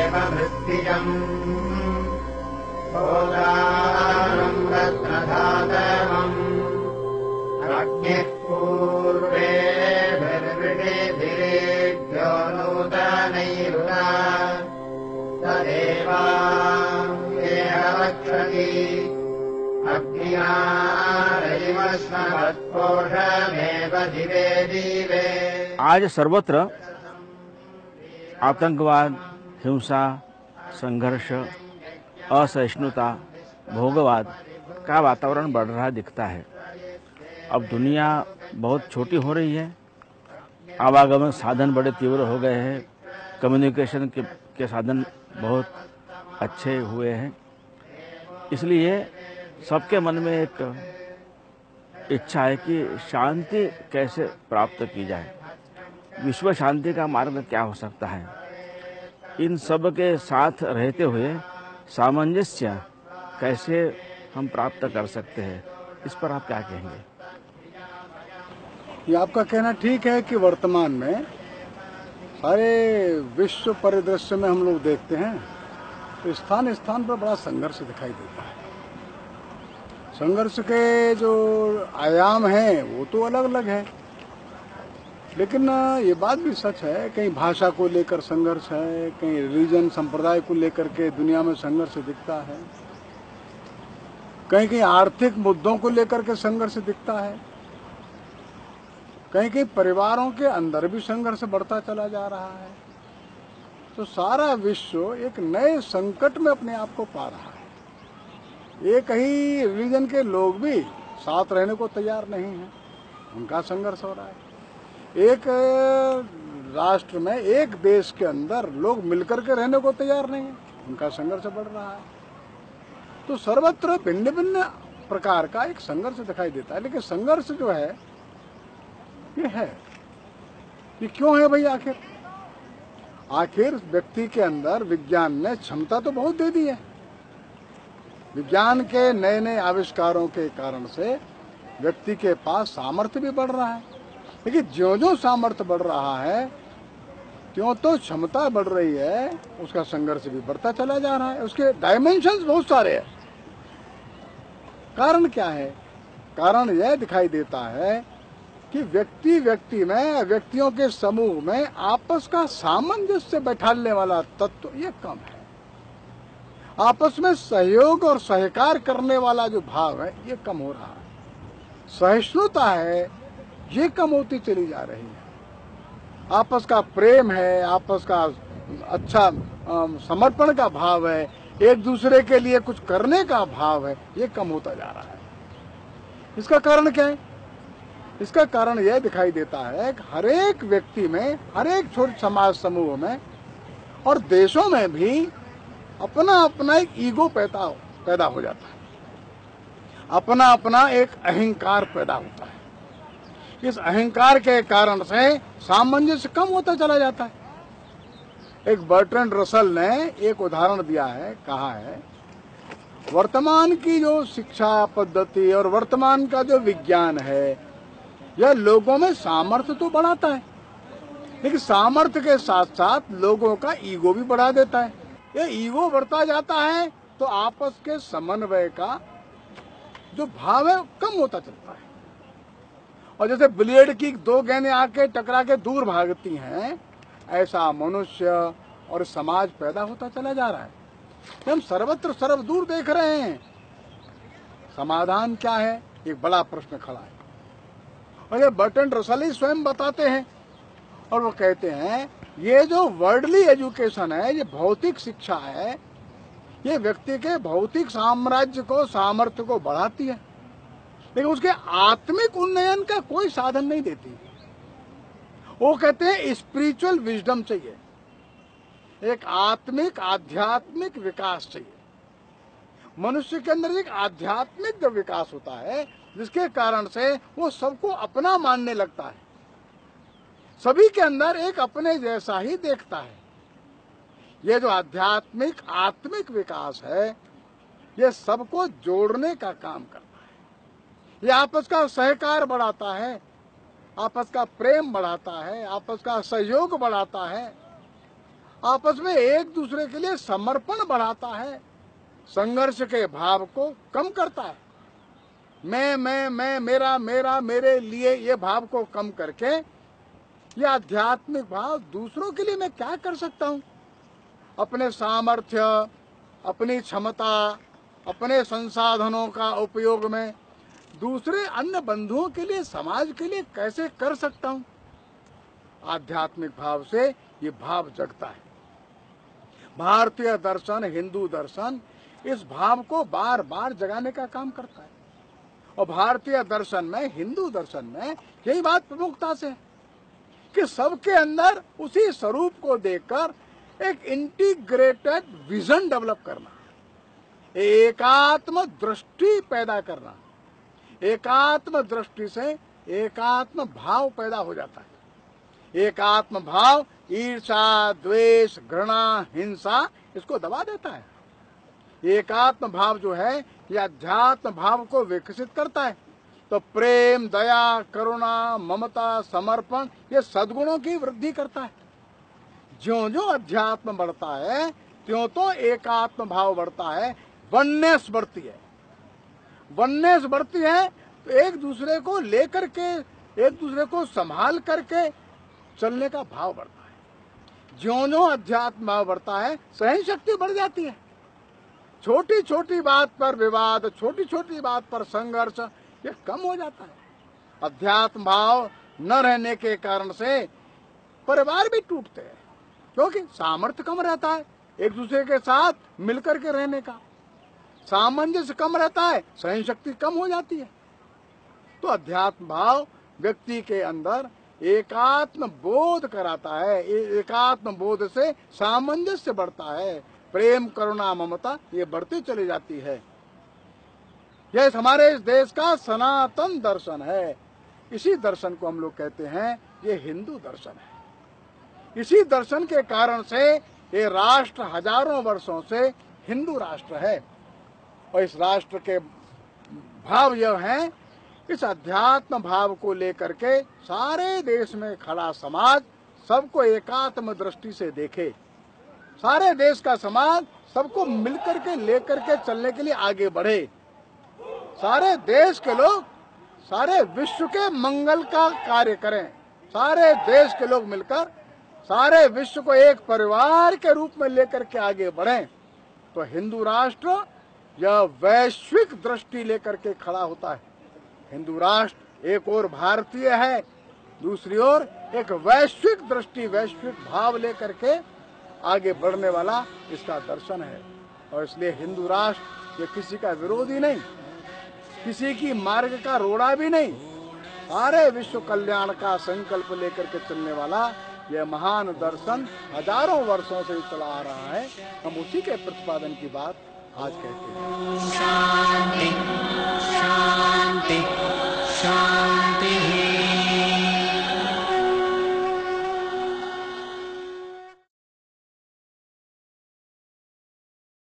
देव मृत्तिजम् भोगारम् रत्नधातमम् अग्निः पूर्वेभिर्वृणिभिरेभ्यो नूतनैरुना तदेवाङ्गेह रक्षति अग्नियारैवस्मत्पोषमेव दिवे दिवे। आज सर्वत्र आतंकवाद, हिंसा, संघर्ष, असहिष्णुता, भोगवाद का वातावरण बढ़ रहा दिखता है। अब दुनिया बहुत छोटी हो रही है, आवागमन साधन बड़े तीव्र हो गए हैं, कम्युनिकेशन के साधन बहुत अच्छे हुए हैं। इसलिए सबके मन में एक इच्छा है कि शांति कैसे प्राप्त की जाए, विश्व शांति का मार्ग क्या हो सकता है। इन सब के साथ रहते हुए सामंजस्य कैसे हम प्राप्त कर सकते हैं, इस पर आप क्या कहेंगे? ये आपका कहना ठीक है कि वर्तमान में सारे विश्व परिदृश्य में हम लोग देखते हैं तो स्थान स्थान पर बड़ा संघर्ष दिखाई देता है। संघर्ष के जो आयाम हैं वो तो अलग अलग है, लेकिन ये बात भी सच है, कहीं भाषा को लेकर संघर्ष है, कहीं रिलीजन संप्रदाय को लेकर के दुनिया में संघर्ष दिखता है, कहीं कहीं आर्थिक मुद्दों को लेकर के संघर्ष दिखता है, कहीं कहीं परिवारों के अंदर भी संघर्ष बढ़ता चला जा रहा है। तो सारा विश्व एक नए संकट में अपने आप को पा रहा है। एक ही रिलीजन के लोग भी साथ रहने को तैयार नहीं हैं, उनका संघर्ष हो रहा है। एक राष्ट्र में, एक देश के अंदर लोग मिलकर के रहने को तैयार नहीं है, उनका संघर्ष बढ़ रहा है। तो सर्वत्र भिन्न भिन्न प्रकार का एक संघर्ष दिखाई देता है। लेकिन संघर्ष जो है ये क्यों है भाई? आखिर व्यक्ति के अंदर विज्ञान ने क्षमता तो बहुत दे दी है। विज्ञान के नए नए आविष्कारों के कारण से व्यक्ति के पास सामर्थ्य भी बढ़ रहा है, लेकिन ज्यों ज्यों सामर्थ्य बढ़ रहा है त्यों तो क्षमता बढ़ रही है, उसका संघर्ष भी बढ़ता चला जा रहा है। उसके डायमेंशंस बहुत सारे हैं। कारण क्या है? कारण यह दिखाई देता है कि व्यक्ति व्यक्ति में, व्यक्तियों के समूह में आपस का सामंजस्य बैठाने वाला तत्व ये कम है। आपस में सहयोग और सहकार करने वाला जो भाव है ये कम हो रहा है। सहिष्णुता है ये कम होती चली जा रही है। आपस का प्रेम है, आपस का अच्छा समर्पण का भाव है, एक दूसरे के लिए कुछ करने का भाव है, ये कम होता जा रहा है। इसका कारण क्या है? इसका कारण यह दिखाई देता है कि हर एक व्यक्ति में, हर एक छोटे समाज समूह में और देशों में भी अपना अपना एक ईगो पैदा हो जाता है, अपना अपना एक अहंकार पैदा होता है। इस अहंकार के कारण से सामंजस्य कम होता चला जाता है। एक बर्ट्रैंड रसल ने एक उदाहरण दिया है, कहा है वर्तमान की जो शिक्षा पद्धति और वर्तमान का जो विज्ञान है यह लोगों में सामर्थ्य तो बढ़ाता है, लेकिन सामर्थ्य के साथ साथ लोगों का ईगो भी बढ़ा देता है। ये ईगो बढ़ता जाता है तो आपस के समन्वय का जो भाव है कम होता चलता है। और जैसे ब्लेड की दो गेंदें आके टकरा के दूर भागती हैं, ऐसा मनुष्य और समाज पैदा होता चला जा रहा है। हम सर्वत्र सर्वदूर देख रहे हैं। समाधान क्या है? एक बड़ा प्रश्न खड़ा है। और ये बर्ट्रैंड रसल ही स्वयं बताते हैं, और वो कहते हैं ये जो वर्ल्डली एजुकेशन है, ये भौतिक शिक्षा है, ये व्यक्ति के भौतिक साम्राज्य को, सामर्थ्य को बढ़ाती है, लेकिन उसके आत्मिक उन्नयन का कोई साधन नहीं देती। वो कहते हैं स्पिरिचुअल विजडम चाहिए, एक आत्मिक आध्यात्मिक विकास चाहिए। मनुष्य के अंदर एक आध्यात्मिक विकास होता है जिसके कारण से वो सबको अपना मानने लगता है, सभी के अंदर एक अपने जैसा ही देखता है। ये जो आध्यात्मिक आत्मिक विकास है ये सबको जोड़ने का काम करता है। ये आपस का सहकार बढ़ाता है, आपस का प्रेम बढ़ाता है, आपस का सहयोग बढ़ाता है। आपस में एक दूसरे के लिए समर्पण बढ़ाता है, संघर्ष के भाव को कम करता है। मैं, मेरा, मेरा, मेरे लिए ये भाव को कम करके ये आध्यात्मिक भाव दूसरों के लिए मैं क्या कर सकता हूँ, अपने सामर्थ्य, अपनी क्षमता, अपने संसाधनों का उपयोग में दूसरे अन्य बंधुओं के लिए, समाज के लिए कैसे कर सकता हूँ। आध्यात्मिक भाव से ये भाव जगता है। भारतीय दर्शन, हिंदू दर्शन इस भाव को बार बार जगाने का काम करता है। और भारतीय दर्शन में, हिंदू दर्शन में यही बात प्रमुखता से है कि सबके अंदर उसी स्वरूप को देखकर एक इंटीग्रेटेड विजन डेवलप करना, एकात्म दृष्टि पैदा करना। एकात्म दृष्टि से एकात्म भाव पैदा हो जाता है। एकात्म भाव ईर्ष्या, द्वेष, घृणा, हिंसा इसको दबा देता है। एकात्म भाव जो है ये अध्यात्म भाव को विकसित करता है। तो प्रेम, दया, करुणा, ममता, समर्पण ये सद्गुणों की वृद्धि करता है। ज्यों ज्यों अध्यात्म बढ़ता है त्यों तो एकात्म भाव बढ़ता है, वननेस बढ़ती है। वननेस बढ़ती है तो एक दूसरे को लेकर के, एक दूसरे को संभाल करके चलने का भाव बढ़ता है। ज्यों ज्यों अध्यात्म भाव बढ़ता है सहन शक्ति बढ़ जाती है। छोटी छोटी बात पर विवाद, छोटी छोटी बात पर संघर्ष ये कम हो जाता है। अध्यात्म भाव न रहने के कारण से परिवार भी टूटते हैं, क्योंकि सामर्थ्य कम रहता है एक दूसरे के साथ मिलकर के रहने का, सामंजस्य कम रहता है, सहन शक्ति कम हो जाती है। तो अध्यात्म भाव व्यक्ति के अंदर एकात्म बोध कराता है। एकात्म बोध से सामंजस्य बढ़ता है, प्रेम, करुणा, ममता ये बढ़ती चली जाती है। यह हमारे इस देश का सनातन दर्शन है। इसी दर्शन को हम लोग कहते हैं ये हिंदू दर्शन है। इसी दर्शन के कारण से ये राष्ट्र हजारों वर्षों से हिंदू राष्ट्र है। और इस राष्ट्र के भाव यह है, इस अध्यात्म भाव को लेकर के सारे देश में खड़ा समाज सबको एकात्म दृष्टि से देखे। सारे देश का समाज सबको मिलकर के लेकर के चलने के लिए आगे बढ़े। सारे देश के लोग सारे विश्व के मंगल का कार्य करें। सारे देश के लोग मिलकर सारे विश्व को एक परिवार के रूप में लेकर के आगे बढ़ें। तो हिंदू राष्ट्र यह वैश्विक दृष्टि लेकर के खड़ा होता है। हिंदू राष्ट्र एक ओर भारतीय है, दूसरी ओर एक वैश्विक दृष्टि, वैश्विक भाव लेकर के आगे बढ़ने वाला इसका दर्शन है। और इसलिए हिंदू राष्ट्र ये किसी का विरोधी नहीं, किसी की मार्ग का रोड़ा भी नहीं, सारे विश्व कल्याण का संकल्प लेकर के चलने वाला यह महान दर्शन हजारों वर्षों से चला आ रहा है। हम उसी के प्रतिपादन की बात आज कहते हैं।